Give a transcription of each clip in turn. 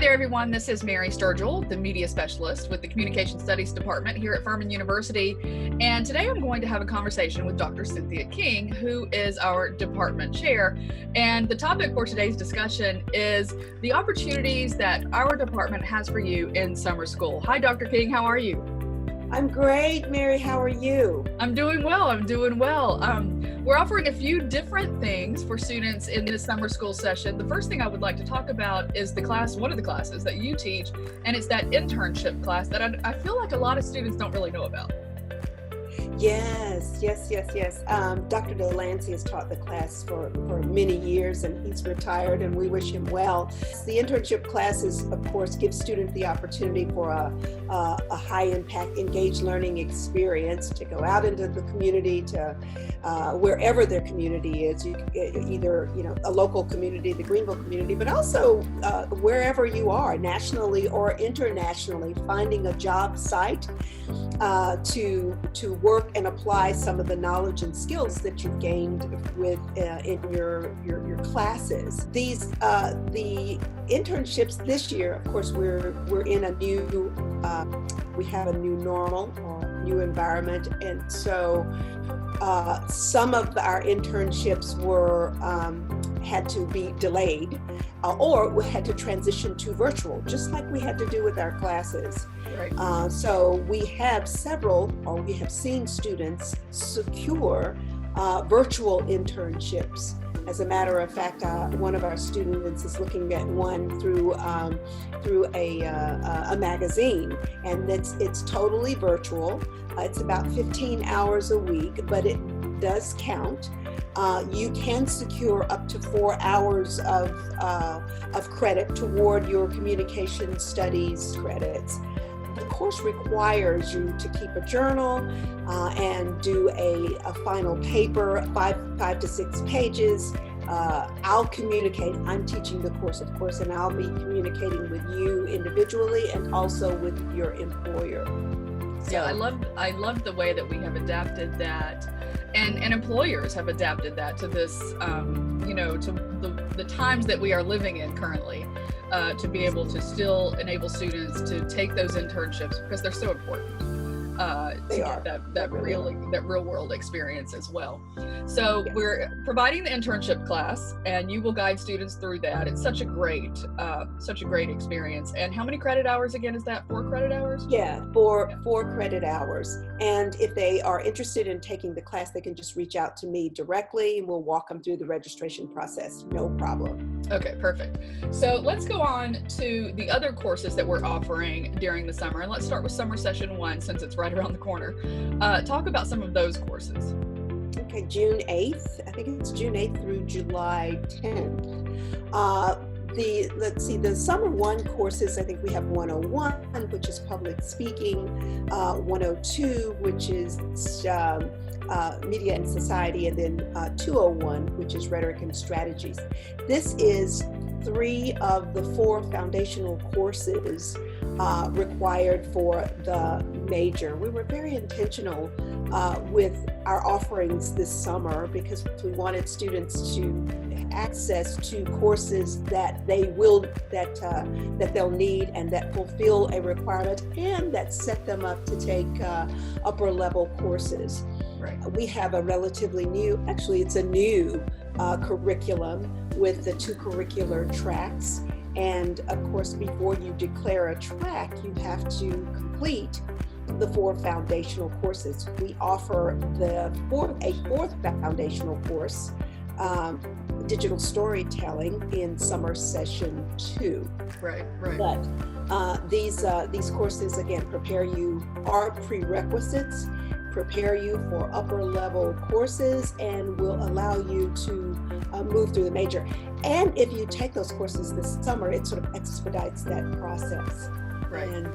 there, everyone. This is Mary Sturgill, the Media Specialist with the Communication Studies Department here at Furman University. And today I'm going to have a conversation with Dr. Cynthia King, who is our department chair. And the topic for today's discussion is the opportunities that our department has for you in summer school. Hi, Dr. King. How are you? I'm great, Mary. How are you? I'm doing well. We're offering a few different things for students in this summer school session. The first thing I would like to talk about is one of the classes that you teach, and it's that internship class that I feel like a lot of students don't really know about. Yes. Dr. Delancey has taught the class for many years, and he's retired, and we wish him well. The internship classes, of course, give students the opportunity for a high-impact, engaged learning experience to go out into the community, to wherever their community is, either a local community, the Greenville community, but also wherever you are, nationally or internationally, finding a job site to work and apply some of the knowledge and skills that you've gained in your classes. The internships this year, of course, we're in a new we have a new normal or new environment, and so some of our internships had to be delayed or we had to transition to virtual, just like we had to do with our classes. Right. So we have we have seen students secure virtual internships. As a matter of fact, one of our students is looking at one through a magazine, and it's totally virtual. It's about 15 hours a week, but it does count. You can secure up to 4 hours of credit toward your communication studies credits. The course requires you to keep a journal and do a final paper, five to 6 pages. I'll communicate. I'm teaching the course, of course, and I'll be communicating with you individually and also with your employer. So, yeah, I love the way that we have adapted that, and employers have adapted that to this, to the times that we are living in currently, to be able to still enable students to take those internships because they're so important. That real world experience as well. So yeah. We're providing the internship class, and you will guide students through that. It's such a great experience. And how many credit hours again is that? 4 credit hours? Yeah, four credit hours. And if they are interested in taking the class, they can just reach out to me directly, and we'll walk them through the registration process. No problem. Okay, perfect. So let's go on to the other courses that we're offering during the summer. And let's start with summer session 1, since it's right around the corner. Talk about some of those courses. Okay, June 8th. I think it's June 8th through July 10th. The summer 1 courses, I think we have 101, which is public speaking, 102, which is media and society, and then 201, which is rhetoric and strategies. This is 3 of the 4 foundational courses required for the major. We were very intentional with our offerings this summer because we wanted students to access to courses that they'll need and that fulfill a requirement and that set them up to take upper level courses. Right. We have a relatively new, actually it's a new curriculum with the 2 curricular tracks. And of course, before you declare a track, you have to complete the 4 foundational courses. We offer a fourth foundational course, digital storytelling, in summer session 2. Right. But these courses, again, are prerequisites, prepare you for upper level courses, and will allow you to move through the major. And if you take those courses this summer, it sort of expedites that process. Right. And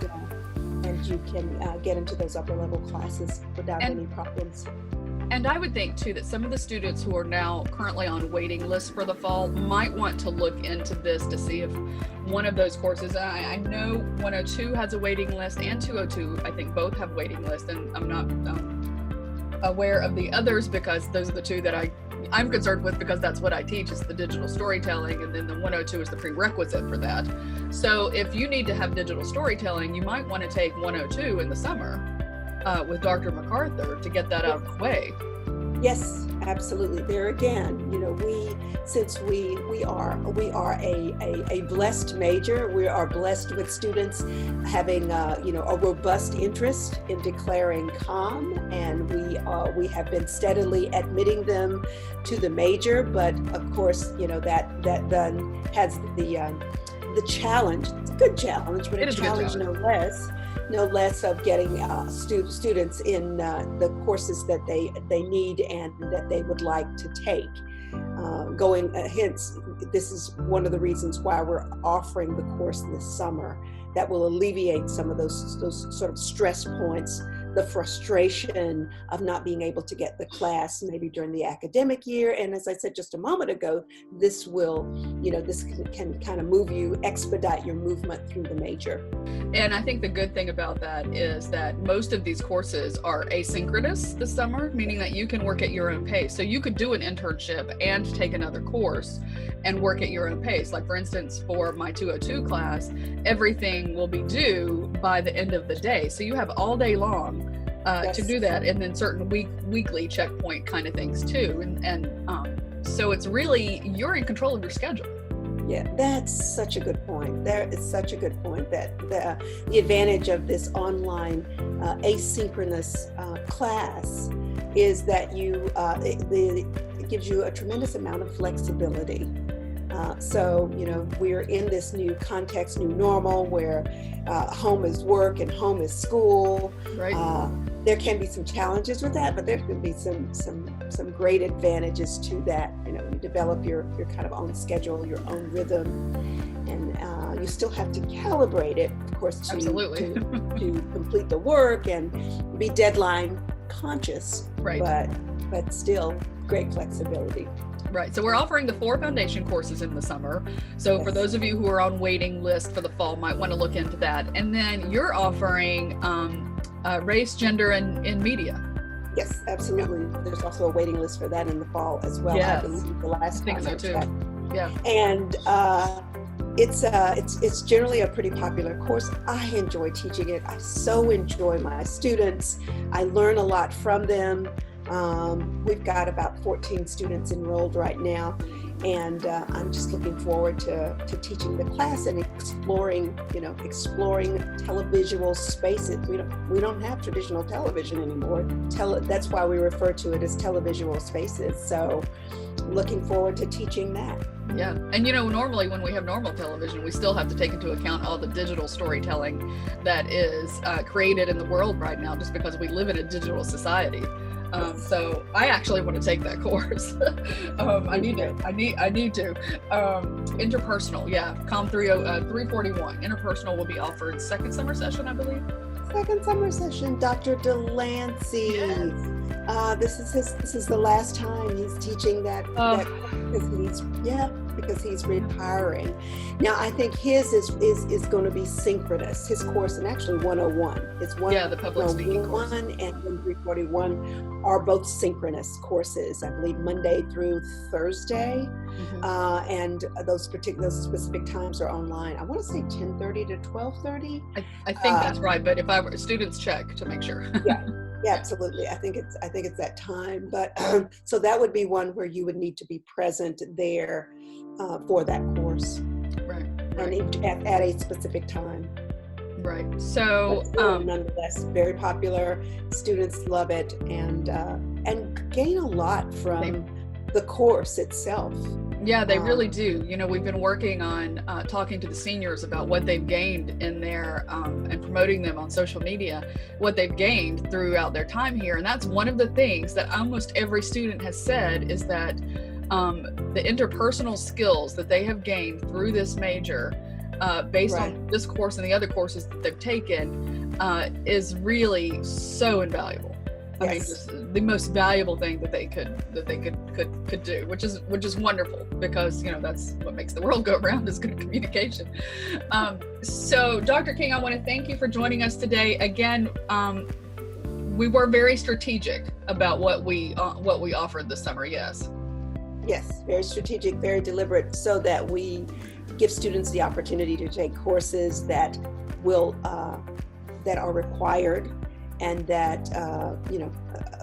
you can get into those upper level classes without any problems. And I would think too that some of the students who are now currently on waiting lists for the fall might want to look into this to see if one of those courses, I know 102 has a waiting list and 202, I think both have waiting lists, and I'm not aware of the others, because those are the two that I'm concerned with, because that's what I teach, is the digital storytelling, and then the 102 is the prerequisite for that. So if you need to have digital storytelling, you might want to take 102 in the summer with Dr. MacArthur to get that out of the way. Yes, absolutely. There again, since we are a blessed major, we are blessed with students having a robust interest in declaring COM, and we have been steadily admitting them to the major. But of course, that then has the challenge. It's a good challenge, but a challenge no less of getting students in the courses that they need and that they would like to take. Hence, this is one of the reasons why we're offering the course this summer, that will alleviate some of those sort of stress points, the frustration of not being able to get the class maybe during the academic year. And as I said just a moment ago, this can kind of expedite your movement through the major. And I think the good thing about that is that most of these courses are asynchronous this summer, meaning that you can work at your own pace. So you could do an internship and take another course and work at your own pace. Like, for instance, for my 202 class, everything will be due by the end of the day. So you have all day long to do that, and then certain weekly checkpoint kind of things too. And so it's really, you're in control of your schedule. Yeah, that's such a good point. There is such a good point that the advantage of this online asynchronous class is that it gives you a tremendous amount of flexibility. So, we're in this new context, new normal, where home is work and home is school. Right. There can be some challenges with that, but there can be some great advantages to that. You develop your kind of own schedule, your own rhythm, and you still have to calibrate it, of course, to complete the work and be deadline conscious. Right. But still great flexibility. Right. So we're offering the 4 foundation courses in the summer. So for those of you who are on waiting list for the fall, might want to look into that. And then you're offering race, gender, and media. Yes, absolutely. There's also a waiting list for that in the fall as well. Yes. I believe the last time. I think so too. Yeah. And it's generally a pretty popular course. I enjoy teaching it. I so enjoy my students. I learn a lot from them. We've got about 14 students enrolled right now, and I'm just looking forward to teaching the class and exploring televisual spaces. We don't have traditional television anymore. That's why we refer to it as televisual spaces. So looking forward to teaching that. Yeah. And normally when we have normal television, we still have to take into account all the digital storytelling that is created in the world right now, just because we live in a digital society. So I actually want to take that course. I need to. Interpersonal, yeah. COM 341. Interpersonal will be offered second summer session, I believe. Second summer session, Dr. Delancey. Yes. This is the last time he's teaching that because he's retiring. Now I think his is going to be synchronous. His course, and actually 101. It's the public speaking course. 101 and 341 are both synchronous courses. I believe Monday through Thursday, and those specific times are online. I want to say 10:30 to 12:30. I think that's right, but if students check to make sure. Yeah, absolutely. I think it's that time. But so that would be one where you would need to be present there for that course, right. And at a specific time. Right. So nonetheless, very popular. Students love it and gain a lot from the course itself. Yeah, they really do. We've been working on talking to the seniors about what they've gained in there and promoting them on social media, what they've gained throughout their time here. And that's one of the things that almost every student has said, is that the interpersonal skills that they have gained through this major based on this course and the other courses that they've taken is really so invaluable. I mean, just the most valuable thing that they could do, which is wonderful, because that's what makes the world go around, is good communication. So Dr. King, I want to thank you for joining us today. Again, we were very strategic about what we offered this summer. Yes. Yes, very strategic, very deliberate, so that we give students the opportunity to take courses that will that are required and that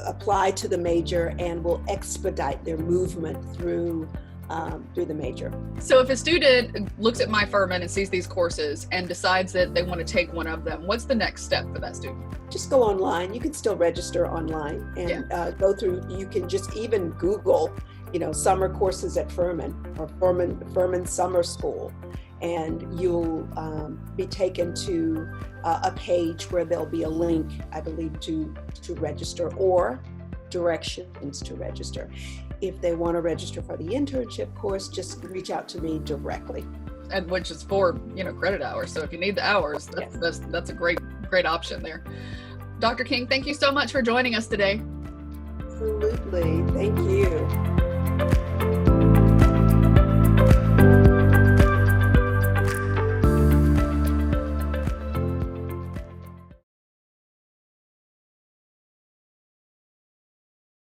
apply to the major and will expedite their movement through the major. So if a student looks at my Furman and sees these courses and decides that they want to take one of them, what's the next step for that student? Just go online. You can still register online and go through. You can just even Google, summer courses at Furman or Furman Summer School, and you'll be taken to a page where there'll be a link, I believe, to register or directions to register. If they want to register for the internship course, just reach out to me directly. And which is for credit hours. So if you need the hours, that's a great option there. Dr. King, thank you so much for joining us today. Absolutely. Thank you.